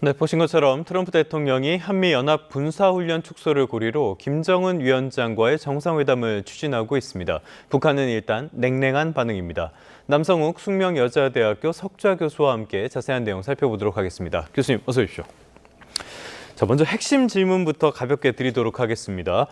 네, 보신 것처럼 트럼프 대통령이 한미연합 군사훈련 축소를 고리로 김정은 위원장과의 정상회담을 추진하고 있습니다. 북한은 일단 냉랭한 반응입니다. 남성욱 숙명여자대학교 석좌 교수와 함께 자세한 내용 살펴보도록 하겠습니다. 교수님, 어서 오십시오. 자, 먼저 핵심 질문부터 가볍게 드리도록 하겠습니다.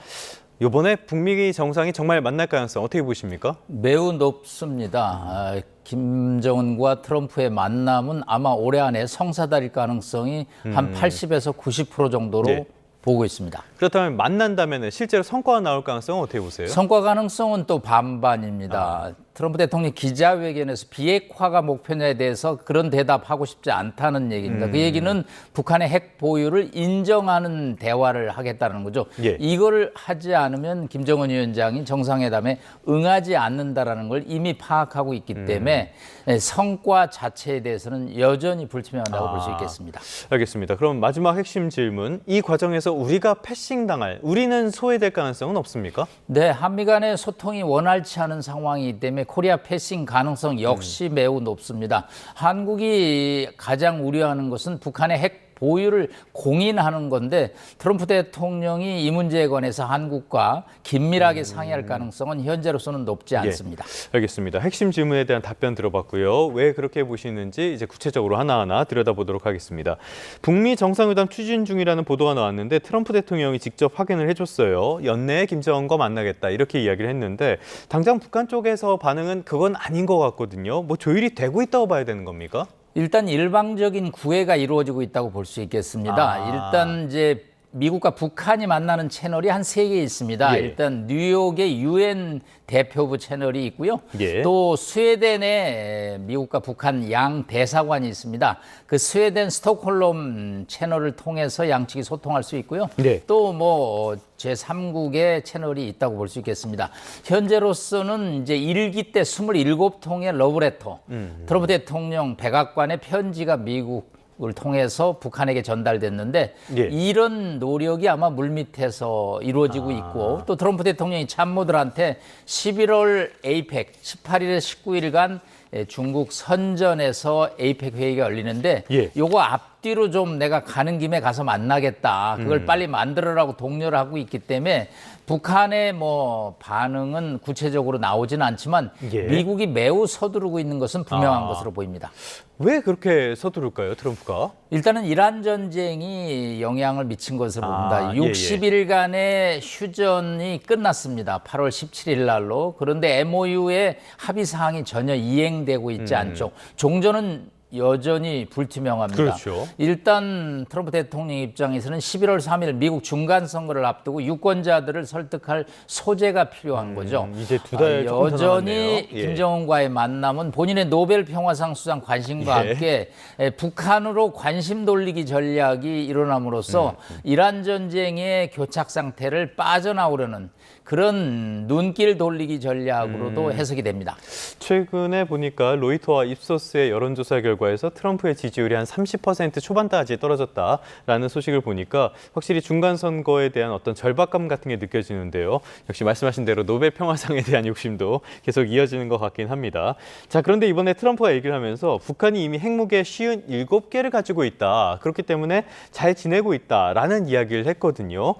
이번에 북미 정상이 정말 만날 가능성 어떻게 보십니까? 매우 높습니다. 김정은과 트럼프의 만남은 아마 올해 안에 성사될 가능성이 한 80에서 90% 정도로 네. 보고 있습니다. 그렇다면 만난다면 실제로 성과가 나올 가능성은 어떻게 보세요? 성과 가능성은 또 반반입니다. 트럼프 대통령이 기자회견에서 비핵화가 목표냐에 대해서 그런 대답하고 싶지 않다는 얘기입니다. 그 얘기는 북한의 핵 보유를 인정하는 대화를 하겠다는 거죠. 예. 이걸 하지 않으면 김정은 위원장이 정상회담에 응하지 않는다는 걸 이미 파악하고 있기 때문에 성과 자체에 대해서는 여전히 불투명하다고 볼 수 있겠습니다. 알겠습니다. 그럼 마지막 핵심 질문. 이 과정에서 우리가 패싱당할, 우리는 소외될 가능성은 없습니까? 네, 한미 간의 소통이 원활치 않은 상황이기 때문에 코리아 패싱 가능성 역시 매우 높습니다. 한국이 가장 우려하는 것은 북한의 핵 보유를 공인하는 건데 트럼프 대통령이 이 문제에 관해서 한국과 긴밀하게 상의할 가능성은 현재로서는 높지 않습니다. 예, 알겠습니다. 핵심 질문에 대한 답변 들어봤고요. 왜 그렇게 보시는지 이제 구체적으로 하나하나 들여다보도록 하겠습니다. 북미 정상회담 추진 중이라는 보도가 나왔는데 트럼프 대통령이 직접 확인을 해줬어요. 연내에 김정은과 만나겠다 이렇게 이야기를 했는데 당장 북한 쪽에서 반응은 그건 아닌 것 같거든요. 뭐 조율이 되고 있다고 봐야 되는 겁니까? 일단 일방적인 구애가 이루어지고 있다고 볼 수 있겠습니다. 일단 이제 미국과 북한이 만나는 채널이 한 3개 있습니다. 예. 일단 뉴욕의 UN 대표부 채널이 있고요. 예. 또 스웨덴에 미국과 북한 양 대사관이 있습니다. 그 스웨덴 스톡홀름 채널을 통해서 양측이 소통할 수 있고요. 네. 또 뭐 제3국의 채널이 있다고 볼 수 있겠습니다. 현재로서는 이제 1기 때 27통의 러브레터, 트럼프 대통령 백악관의 편지가 미국을 통해서 북한에게 전달됐는데 예. 이런 노력이 아마 물밑에서 이루어지고 있고 또 트럼프 대통령이 참모들한테 11월 에이펙 18일에 19일간 중국 선전에서 에이펙 회의가 열리는데 예. 요거 앞뒤로 좀 내가 가는 김에 가서 만나겠다. 그걸 빨리 만들어라고 독려를 하고 있기 때문에 북한의 뭐 반응은 구체적으로 나오지는 않지만 예. 미국이 매우 서두르고 있는 것은 분명한 것으로 보입니다. 왜 그렇게 서두를까요, 트럼프가? 일단은 이란 전쟁이 영향을 미친 것으로 봅니다. 예, 예. 60일간의 휴전이 끝났습니다. 8월 17일 날로. 그런데 MOU의 합의 사항이 전혀 이행되고 있지 않죠. 종전은 여전히 불투명합니다. 그렇죠. 일단 트럼프 대통령 입장에서는 11월 3일 미국 중간선거를 앞두고 유권자들을 설득할 소재가 필요한 거죠. 이제 두 달 조금 더 여전히 남았네요. 예. 김정은과의 만남은 본인의 노벨 평화상 수상 관심과 예. 함께 북한으로 관심 돌리기 전략이 일어남으로써 이란 전쟁의 교착 상태를 빠져나오려는 그런 눈길 돌리기 전략으로도 해석이 됩니다. 최근에 보니까 로이터와 입소스의 여론조사 결과에서 트럼프의 지지율이 한 30% 초반대까지 떨어졌다라는 소식을 보니까 확실히 중간 선거에 대한 어떤 절박감 같은 게 느껴지는데요. 역시 말씀하신 대로 노벨 평화상에 대한 욕심도 계속 이어지는 것 같긴 합니다. 자, 그런데 이번에 트럼프가 얘기를 하면서 북한이 이미 핵무기 57개를 가지고 있다. 그렇기 때문에 잘 지내고 있다라는 이야기를 했거든요.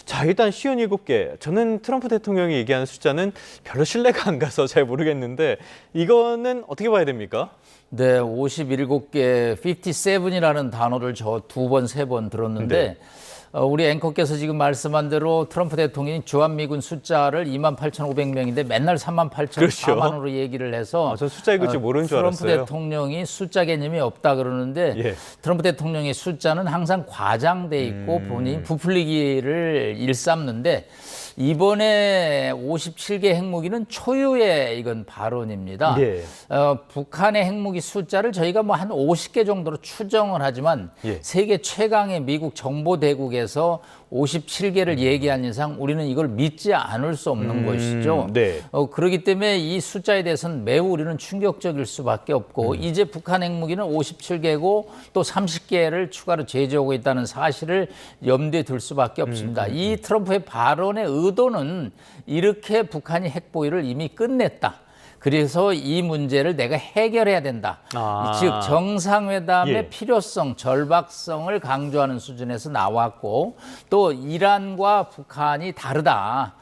자, 일단 57개. 저는 트럼프 대통령이 얘기하는 숫자는 별로 신뢰가 안 가서 잘 모르겠는데 이거는 어떻게 봐야 됩니까? 네, 57개, 57이라는 단어를 저 2번, 3번 들었는데 네. 우리 앵커께서 지금 말씀한 대로 트럼프 대통령이 주한미군 숫자를 28,500명인데 맨날 38,000, 그렇죠. 4만으로 얘기를 해서 전 숫자 읽을 줄 모르는 줄 트럼프 알았어요. 대통령이 숫자 개념이 없다 그러는데 예. 트럼프 대통령의 숫자는 항상 과장돼 있고 본인이 부풀리기를 일삼는데 이번에 57개 핵무기는 초유의 이건 발언입니다. 예. 북한의 핵무기 숫자를 저희가 뭐 한 50개 정도로 추정을 하지만 예. 세계 최강의 미국 정보대국에서 57개를 얘기한 이상 우리는 이걸 믿지 않을 수 없는 것이죠. 네. 그렇기 때문에 이 숫자에 대해서는 매우 우리는 충격적일 수밖에 없고 이제 북한 핵무기는 57개고 또 30개를 추가로 제조하고 있다는 사실을 염두에 둘 수밖에 없습니다. 이 트럼프의 발언의 의도는 이렇게 북한이 핵 보유를 이미 끝냈다. 그래서 이 문제를 내가 해결해야 된다. 즉 정상회담의 예. 필요성, 절박성을 강조하는 수준에서 나왔고 또 이란과 북한이 다르다.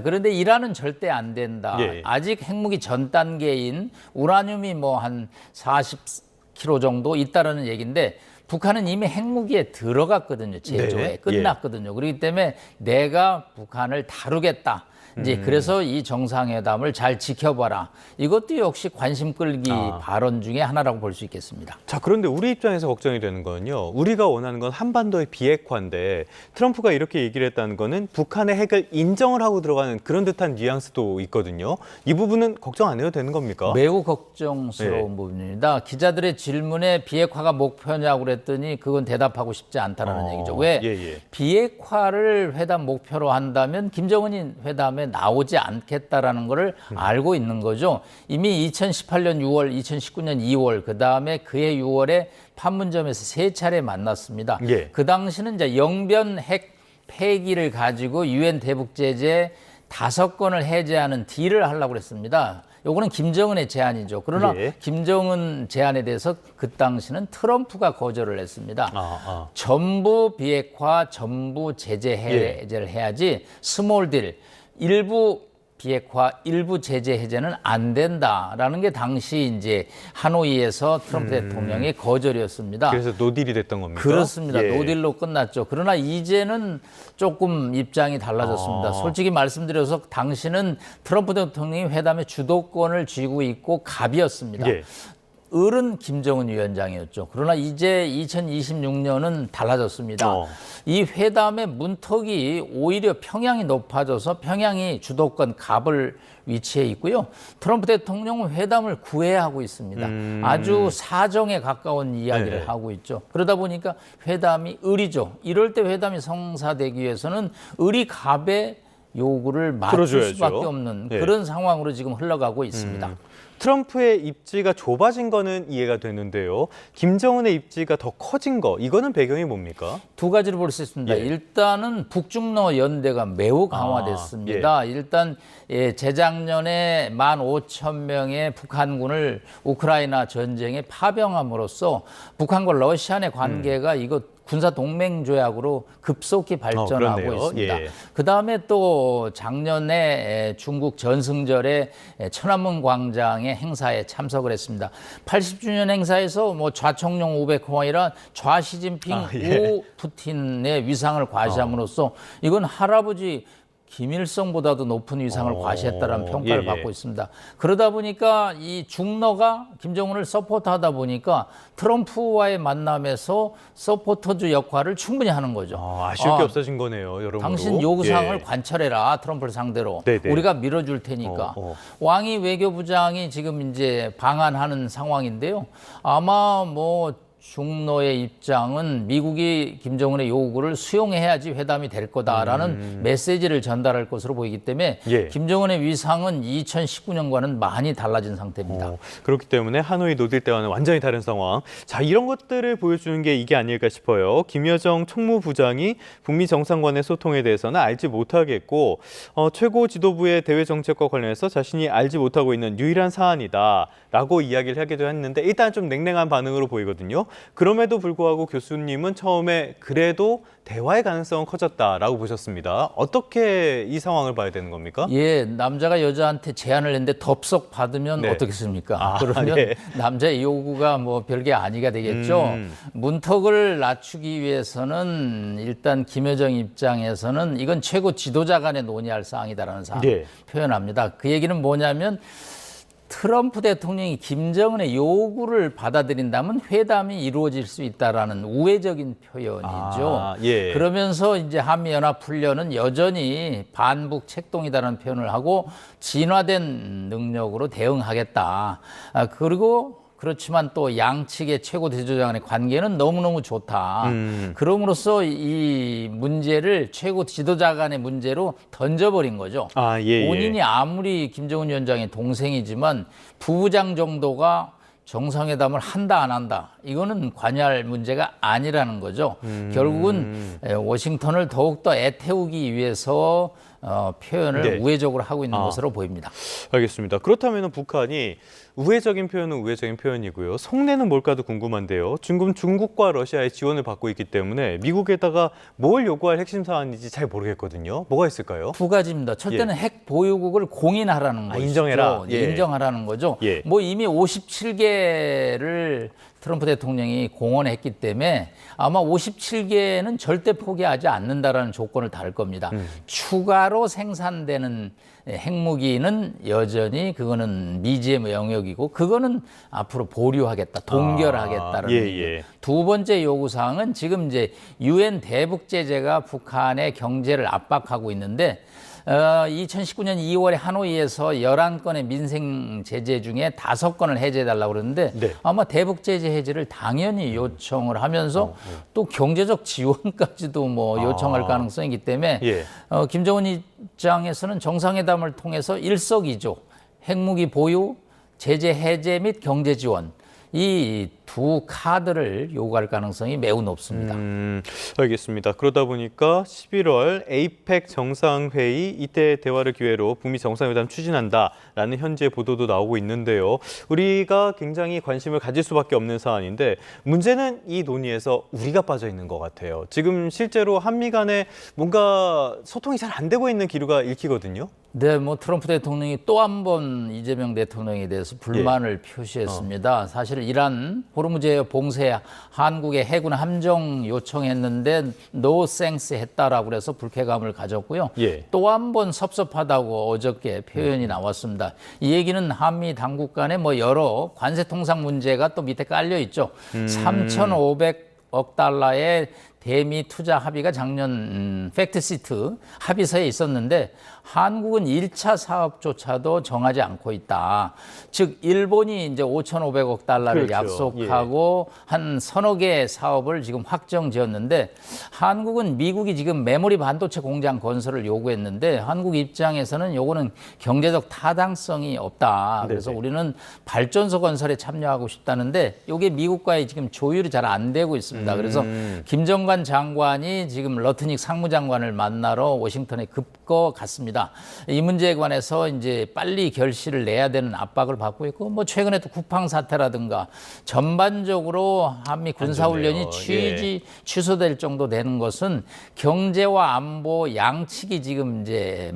그런데 이란은 절대 안 된다. 예. 아직 핵무기 전 단계인 우라늄이 뭐 한 40kg 정도 있다라는 얘기인데 북한은 이미 핵무기에 들어갔거든요. 제조에 네. 끝났거든요. 그렇기 때문에 내가 북한을 다루겠다. 이제 그래서 이 정상회담을 잘 지켜봐라. 이것도 역시 관심 끌기 발언 중에 하나라고 볼 수 있겠습니다. 자, 그런데 우리 입장에서 걱정이 되는 거는요. 우리가 원하는 건 한반도의 비핵화인데 트럼프가 이렇게 얘기를 했다는 거는 북한의 핵을 인정을 하고 들어가는 그런 듯한 뉘앙스도 있거든요. 이 부분은 걱정 안 해도 되는 겁니까? 매우 걱정스러운 부분입니다. 기자들의 질문에 비핵화가 목표냐고 그랬더니 그건 대답하고 싶지 않다라는 얘기죠. 왜? 비핵화를 회담 목표로 한다면 김정은이 회담에 나오지 않겠다라는 것을 알고 있는 거죠. 이미 2018년 6월, 2019년 2월, 그 다음에 그해 6월에 판문점에서 3차례 만났습니다. 예. 그 당시는 이제 영변 핵 폐기를 가지고 유엔 대북 제재 5건을 해제하는 딜을 하려고 그랬습니다. 요거는 김정은의 제안이죠. 그러나 예. 김정은 제안에 대해서 그 당시는 트럼프가 거절을 했습니다. 전부 비핵화, 전부 제재 해제를 해야지 스몰 딜, 일부 비핵화, 일부 제재 해제는 안 된다라는 게 당시 이제 하노이에서 트럼프 대통령의 거절이었습니다. 그래서 노딜이 됐던 겁니까? 그렇습니다. 노딜로 끝났죠. 그러나 이제는 조금 입장이 달라졌습니다. 솔직히 말씀드려서 당시는 트럼프 대통령이 회담의 주도권을 쥐고 있고 갑이었습니다. 예. 을은 김정은 위원장이었죠. 그러나 이제 2026년은 달라졌습니다. 이 회담의 문턱이 오히려 평양이 높아져서 평양이 주도권 갑을 위치해 있고요. 트럼프 대통령은 회담을 구애하고 있습니다. 아주 사정에 가까운 이야기를 하고 있죠. 그러다 보니까 회담이 을이죠. 이럴 때 회담이 성사되기 위해서는 을이 갑의 요구를 맞출 들어줘야죠. 수밖에 없는 그런 상황으로 지금 흘러가고 있습니다. 트럼프의 입지가 좁아진 거는 이해가 되는데요. 김정은의 입지가 더 커진 거, 이거는 배경이 뭡니까? 두 가지로 볼 수 있습니다. 일단은 북중러 연대가 매우 강화됐습니다. 일단 재작년에 15,000명의 북한군을 우크라이나 전쟁에 파병함으로써 북한과 러시아 의 관계가 이거 군사 동맹 조약으로 급속히 발전하고 있습니다. 그다음에 또 작년에 중국 전승절에 천안문 광장의 행사에 참석을 했습니다. 80주년 행사에서 뭐 좌청룡 500호이라 좌시진핑 우 푸틴의 위상을 과시함으로써 이건 할아버지 김일성보다도 높은 위상을 과시했다라는 평가를 받고 있습니다. 그러다 보니까 이 중러가 김정은을 서포트하다 보니까 트럼프와의 만남에서 서포터즈 역할을 충분히 하는 거죠. 아쉬울 게 없어진 거네요, 여러분. 당신 요구사항을 관철해라, 트럼프를 상대로. 우리가 밀어줄 테니까. 왕이 외교부장이 지금 이제 방한하는 상황인데요. 아마 뭐 중로의 입장은 미국이 김정은의 요구를 수용해야지 회담이 될 거다라는 메시지를 전달할 것으로 보이기 때문에 김정은의 위상은 2019년과는 많이 달라진 상태입니다. 그렇기 때문에 하노이 노딜 때와는 완전히 다른 상황. 자, 이런 것들을 보여주는 게 이게 아닐까 싶어요. 김여정 총무부장이 북미 정상간의 소통에 대해서는 알지 못하겠고 최고 지도부의 대외 정책과 관련해서 자신이 알지 못하고 있는 유일한 사안이다라고 이야기를 하기도 했는데 일단 좀 냉랭한 반응으로 보이거든요. 그럼에도 불구하고 교수님은 처음에 그래도 대화의 가능성은 커졌다라고 보셨습니다. 어떻게 이 상황을 봐야 되는 겁니까? 남자가 여자한테 제안을 했는데 덥석 받으면 어떻겠습니까? 그러면 남자의 요구가 뭐 별게 아니가 되겠죠. 문턱을 낮추기 위해서는 일단 김여정 입장에서는 이건 최고 지도자 간에 논의할 사항이다라는 사항을 표현합니다. 그 얘기는 뭐냐면 트럼프 대통령이 김정은의 요구를 받아들인다면 회담이 이루어질 수 있다라는 우회적인 표현이죠. 그러면서 이제 한미연합훈련은 여전히 반북 책동이다라는 표현을 하고 진화된 능력으로 대응하겠다. 그리고 그렇지만 또 양측의 최고 지도자 간의 관계는 너무너무 좋다. 그럼으로써 이 문제를 최고 지도자 간의 문제로 던져버린 거죠. 본인이 아무리 김정은 위원장의 동생이지만 부부장 정도가 정상회담을 한다 안 한다 이거는 관여할 문제가 아니라는 거죠. 결국은 워싱턴을 더욱더 애태우기 위해서 표현을 네. 우회적으로 하고 있는 것으로 보입니다. 알겠습니다. 그렇다면 북한이 우회적인 표현은 우회적인 표현이고요. 속내는 뭘까도 궁금한데요. 지금 중국과 러시아의 지원을 받고 있기 때문에 미국에다가 뭘 요구할 핵심 사안인지 잘 모르겠거든요. 뭐가 있을까요? 두 가지입니다. 첫째는 핵 보유국을 공인하라는 거죠. 인정해라. 예. 인정하라는 거죠. 예. 뭐 이미 57개를 트럼프 대통령이 공언했기 때문에 아마 57개는 절대 포기하지 않는다라는 조건을 달 겁니다. 추가로 생산되는 핵무기는 여전히 그거는 미지의 영역이고 그거는 앞으로 보류하겠다, 동결하겠다라는 예. 두 번째 요구사항은 지금 이제 유엔 대북 제재가 북한의 경제를 압박하고 있는데 2019년 2월에 하노이에서 11건의 민생 제재 중에 5건을 해제해달라고 그러는데 네. 아마 대북 제재 해제를 당연히 요청을 하면서 또 경제적 지원까지도 뭐 요청할 가능성이기 때문에 예. 김정은 입장에서는 정상회담을 통해서 일석이조 핵무기 보유, 제재 해제 및 경제 지원 이 두 카드를 요구할 가능성이 매우 높습니다. 알겠습니다. 그러다 보니까 11월 에이펙 정상회의 이때 대화를 기회로 북미 정상회담 추진한다라는 현재 보도도 나오고 있는데요. 우리가 굉장히 관심을 가질 수밖에 없는 사안인데 문제는 이 논의에서 우리가 빠져 있는 것 같아요. 지금 실제로 한미 간에 뭔가 소통이 잘 안 되고 있는 기류가 읽히거든요. 네, 뭐 트럼프 대통령이 또 한 번 이재명 대통령에 대해서 불만을 표시했습니다. 사실 이란 호르무즈 봉쇄 한국의 해군 함정 요청했는데 노 땡스 했다라고 그래서 불쾌감을 가졌고요. 예. 또 한 번 섭섭하다고 어저께 표현이 나왔습니다. 이 얘기는 한미 당국 간에 뭐 여러 관세 통상 문제가 또 밑에 깔려 있죠. 3,500억 달러의 대미 투자 합의가 작년 팩트시트 합의서에 있었는데 한국은 1차 사업조차도 정하지 않고 있다. 즉 일본이 이제 5,500억 달러를 그렇죠. 약속하고 한 서너 개의 사업을 지금 확정 지었는데 한국은 미국이 지금 메모리 반도체 공장 건설을 요구했는데 한국 입장에서는 요거는 경제적 타당성이 없다. 그래서 네네. 우리는 발전소 건설에 참여하고 싶다는데 이게 미국과의 지금 조율이 잘 안 되고 있습니다. 그래서 김정관 장관이 지금 러트닉 상무장관을 만나러 워싱턴에 급거 갔습니다. 이 문제에 관해서 이제 빨리 결실을 내야 되는 압박을 받고 있고 뭐 최근에도 쿠팡 사태라든가 전반적으로 한미 군사훈련이 취소될 정도 되는 것은 경제와 안보 양측이 지금 이제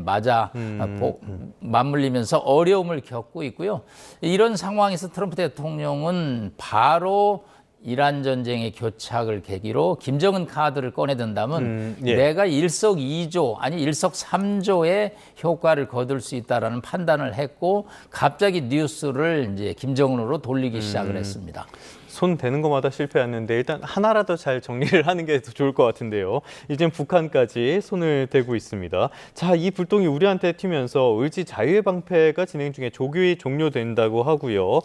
맞물리면서 어려움을 겪고 있고요. 이런 상황에서 트럼프 대통령은 바로 이란 전쟁의 교착을 계기로 김정은 카드를 꺼내든다면 내가 일석이조 아니 일석삼조의 효과를 거둘 수 있다라는 판단을 했고 갑자기 뉴스를 이제 김정은으로 돌리기 시작을 했습니다. 손 대는 것마다 실패했는데 일단 하나라도 잘 정리를 하는 게 더 좋을 것 같은데요. 이젠 북한까지 손을 대고 있습니다. 자, 이 불똥이 우리한테 튀면서 을지 자유의 방패가 진행 중에 조교이 종료된다고 하고요.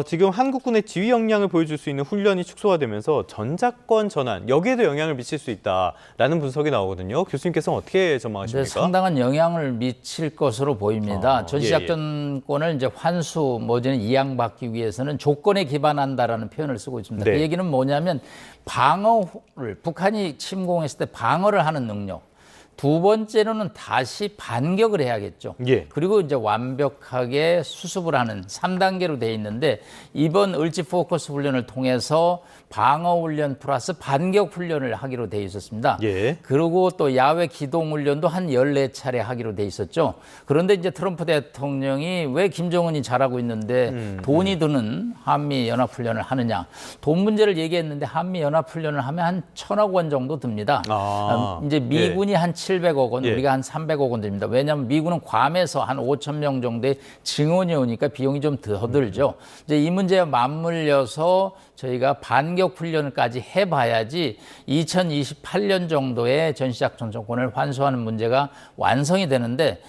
지금 한국군의 지휘 역량을 보여줄 수 있는 훈련이 축소가 되면서 전작권 전환, 여기에도 영향을 미칠 수 있다라는 분석이 나오거든요. 교수님께서는 어떻게 전망하십니까? 네, 상당한 영향을 미칠 것으로 보입니다. 전시작전권을 이제 환수 모든 이양받기 위해서는 조건에 기반한다라는 표현을 쓰고 있습니다. 네. 그 얘기는 뭐냐면 방어를 북한이 침공했을 때 방어를 하는 능력. 두 번째로는 다시 반격을 해야겠죠. 예. 그리고 이제 완벽하게 수습을 하는 3단계로 돼 있는데 이번 을지 포커스 훈련을 통해서 방어 훈련 플러스 반격 훈련을 하기로 돼 있었습니다. 예. 그리고 또 야외 기동 훈련도 한 14차례 하기로 돼 있었죠. 그런데 이제 트럼프 대통령이 왜 김정은이 잘하고 있는데 돈이 드는 한미 연합 훈련을 하느냐. 돈 문제를 얘기했는데 한미 연합 훈련을 하면 한 1,000억 원 정도 듭니다. 이제 미군이 한 700억 원, 우리가 한 300억 원 듭니다. 왜냐하면 미군은 괌에서 한 5천 명 정도의 증원이 오니까 비용이 좀 더 들죠. 이제 이 문제와 맞물려서 저희가 반격 훈련까지 해봐야지 2028년 정도에 전시작전 정권을 환수하는 문제가 완성이 되는데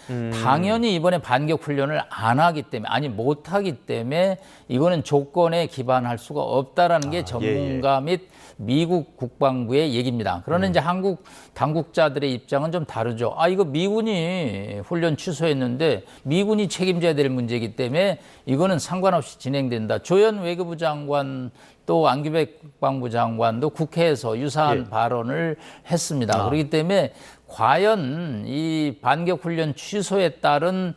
당연히 이번에 반격 훈련을 안 하기 때문에 아니 못 하기 때문에 이거는 조건에 기반할 수가 없다라는 게 전문가 및 미국 국방부의 얘기입니다. 그러나 이제 한국 당국자들의 입장은 좀 다르죠. 이거 미군이 훈련 취소했는데 미군이 책임져야 될 문제이기 때문에 이거는 상관없이 진행된다. 조현 외교부 장관 또 안규백 국방부 장관도 국회에서 유사한 발언을 했습니다. 그렇기 때문에 과연 이 반격 훈련 취소에 따른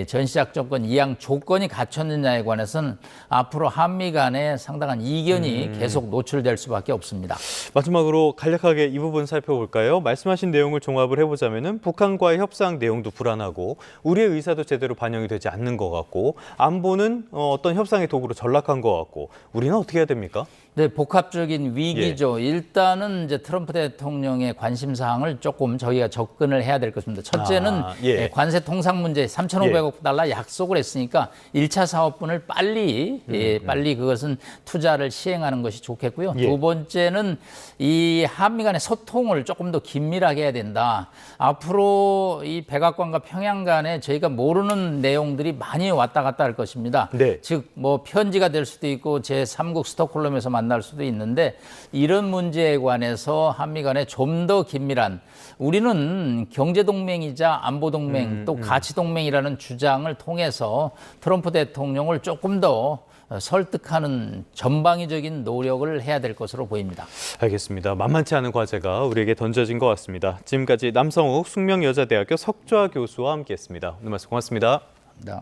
전시작전권 이양 조건이 갖췄느냐에 관해서는 앞으로 한미 간에 상당한 이견이 계속 노출될 수밖에 없습니다. 마지막으로 간략하게 이 부분 살펴볼까요? 말씀하신 내용을 종합을 해보자면은 북한과의 협상 내용도 불안하고 우리의 의사도 제대로 반영이 되지 않는 것 같고 안보는 어떤 협상의 도구로 전락한 것 같고 우리는 어떻게 해야 됩니까? 네, 복합적인 위기죠. 일단은 이제 트럼프 대통령의 관심 사항을 조금 저희가 접근을 해야 될 것입니다. 첫째는 관세 통상 문제 3,500억 달러 약속을 했으니까 1차 사업분을 빨리 그것은 투자를 시행하는 것이 좋겠고요. 두 번째는 이 한미 간의 소통을 조금 더 긴밀하게 해야 된다. 앞으로 이 백악관과 평양 간에 저희가 모르는 내용들이 많이 왔다 갔다 할 것입니다. 네. 즉 뭐 편지가 될 수도 있고 제3국 스톡홀름에서 만날 수도 있는데 이런 문제에 관해서 한미 간에 좀 더 긴밀한 우리는 경제동맹이자 안보동맹 또 가치동맹이라는 주장을 통해서 트럼프 대통령을 조금 더 설득하는 전방위적인 노력을 해야 될 것으로 보입니다. 알겠습니다. 만만치 않은 과제가 우리에게 던져진 것 같습니다. 지금까지 남성욱 숙명여자대학교 석좌 교수와 함께했습니다. 오늘 말씀 고맙습니다. 네.